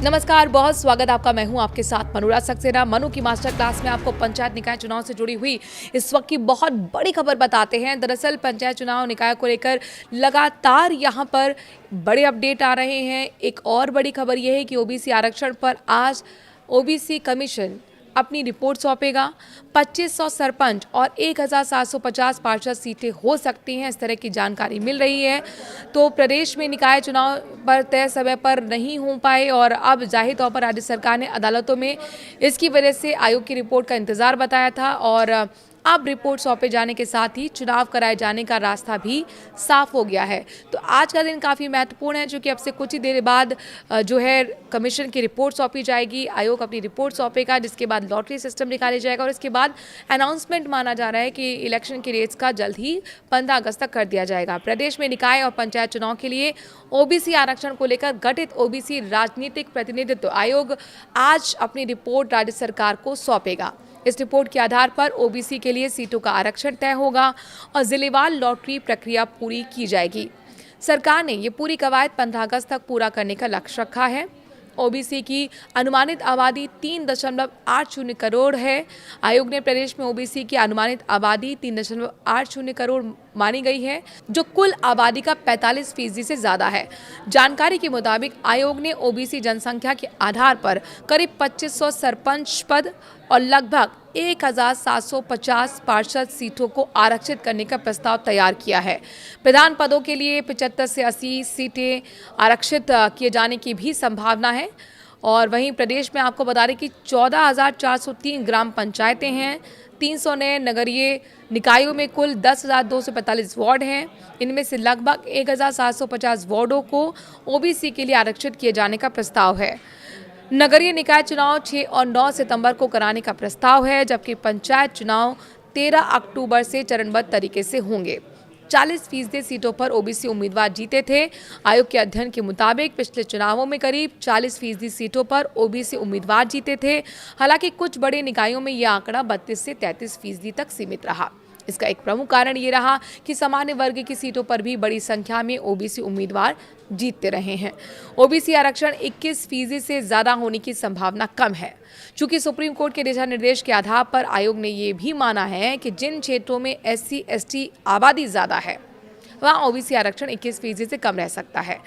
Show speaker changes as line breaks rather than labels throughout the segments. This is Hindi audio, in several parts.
नमस्कार, बहुत स्वागत आपका। मैं हूं आपके साथ मनोरा सक्सेना। मनु की मास्टर क्लास में आपको पंचायत निकाय चुनाव से जुड़ी हुई इस वक्त की बहुत बड़ी खबर बताते हैं। दरअसल पंचायत चुनाव निकाय को लेकर लगातार यहां पर बड़े अपडेट आ रहे हैं। एक और बड़ी खबर यह है कि ओबीसी आरक्षण पर आज ओबीसी कमीशन अपनी रिपोर्ट सौंपेगा। 2500 सरपंच और 1750 पार्षद सीटें हो सकती हैं, इस तरह की जानकारी मिल रही है। तो प्रदेश में निकाय चुनाव पर तय समय पर नहीं हो पाए और अब जाहिर तौर पर राज्य सरकार ने अदालतों में इसकी वजह से आयोग की रिपोर्ट का इंतजार बताया था और अब रिपोर्ट सौंपे जाने के साथ ही चुनाव कराए जाने का रास्ता भी साफ हो गया है। तो आज का दिन काफ़ी महत्वपूर्ण है, क्योंकि अब से कुछ ही देर बाद जो है कमीशन की रिपोर्ट सौंपी जाएगी। आयोग अपनी रिपोर्ट सौंपेगा, जिसके बाद लॉटरी सिस्टम निकाले जाएगा और इसके बाद अनाउंसमेंट माना जा रहा है कि इलेक्शन की डेट्स का जल्द ही 15 अगस्त तक कर दिया जाएगा। प्रदेश में निकाय और पंचायत चुनाव के लिए ओबीसी आरक्षण को लेकर गठित ओबीसी राजनीतिक प्रतिनिधित्व आयोग आज अपनी रिपोर्ट राज्य सरकार को सौंपेगा। इस रिपोर्ट के आधार पर ओबीसी के लिए सीटों का आरक्षण तय होगा और जिलेवार लॉटरी प्रक्रिया पूरी की जाएगी। सरकार ने ये पूरी कवायद 15 अगस्त तक पूरा करने का लक्ष्य रखा है। ओबीसी की अनुमानित आबादी 3.80 करोड़ है। आयोग ने प्रदेश में ओबीसी की अनुमानित आबादी 3.80 करोड़ मानी गई है, जो कुल आबादी का 45% से ज्यादा है। जानकारी के मुताबिक आयोग ने ओबीसी जनसंख्या के आधार पर करीब 2500 सरपंच पद और लगभग 1750 पार्षद सीटों को आरक्षित करने का प्रस्ताव तैयार किया है। प्रधान पदों के लिए 75 से 80 सीटें आरक्षित किए जाने की भी संभावना है। और वहीं प्रदेश में आपको बता दें कि 14,403 ग्राम पंचायतें हैं। 300 नए नगरीय निकायों में कुल 10,245 वार्ड हैं। इनमें से लगभग 1,750 वार्डों को ओबीसी के लिए आरक्षित किए जाने का प्रस्ताव है। नगरीय निकाय चुनाव 6 और 9 सितंबर को कराने का प्रस्ताव है, जबकि पंचायत चुनाव 13 अक्टूबर से चरणबद्ध तरीके से होंगे। 40% सीटों पर ओबीसी उम्मीदवार जीते थे। आयोग के अध्ययन के मुताबिक पिछले चुनावों में करीब 40% सीटों पर ओबीसी उम्मीदवार जीते थे। हालांकि कुछ बड़े निकायों में यह आंकड़ा 32 से 33% तक सीमित रहा। इसका एक प्रमुख कारण ये रहा कि सामान्य वर्ग की सीटों पर भी बड़ी संख्या में ओबीसी उम्मीदवार जीतते रहे हैं। ओबीसी आरक्षण 21% से ज्यादा होने की संभावना कम है। चूंकि सुप्रीम कोर्ट के दिशा निर्देश के आधार पर आयोग ने ये भी माना है कि जिन क्षेत्रों में SC/ST आबादी ज्यादा है, वहाँ ओबीसी आरक्षण 21% से कम रह सकता है।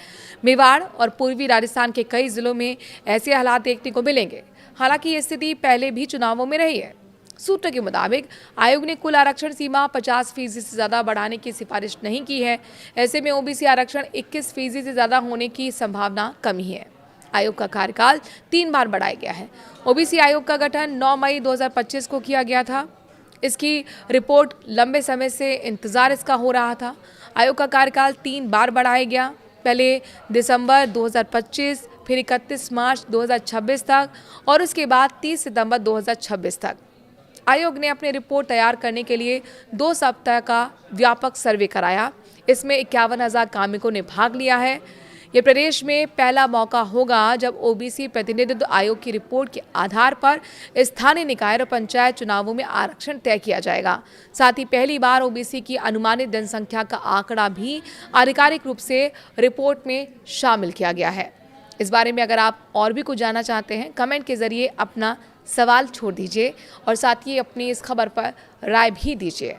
मेवाड़ और पूर्वी राजस्थान के कई जिलों में ऐसे हालात देखने को मिलेंगे। हालांकि ये स्थिति पहले भी चुनावों में रही है। सूत्र के मुताबिक आयोग ने कुल आरक्षण सीमा 50% से ज़्यादा बढ़ाने की सिफारिश नहीं की है। ऐसे में ओबीसी आरक्षण 21% से ज़्यादा होने की संभावना कम ही है। आयोग का कार्यकाल 3 बार बढ़ाया गया है। ओबीसी आयोग का गठन 9 मई 2025 को किया गया था। इसकी रिपोर्ट लंबे समय से इंतजार इसका हो रहा था। आयोग का कार्यकाल 3 बार बढ़ाया गया, पहले दिसंबर 2025, फिर 31 मार्च 2026 तक और उसके बाद 30 सितंबर 2026 तक। आयोग ने अपनी रिपोर्ट तैयार करने के लिए 2 सप्ताह का व्यापक सर्वे कराया। इसमें 51,000 कार्मिकों ने भाग लिया है। ये प्रदेश में पहला मौका होगा जब ओबीसी प्रतिनिधित्व आयोग की रिपोर्ट के आधार पर स्थानीय निकाय और पंचायत चुनावों में आरक्षण तय किया जाएगा। साथ ही पहली बार ओबीसी की अनुमानित जनसंख्या का आंकड़ा भी आधिकारिक रूप से रिपोर्ट में शामिल किया गया है। इस बारे में अगर आप और भी कुछ जानना चाहते हैं, कमेंट के जरिए अपना सवाल छोड़ दीजिए और साथ ही अपनी इस खबर पर राय भी दीजिए।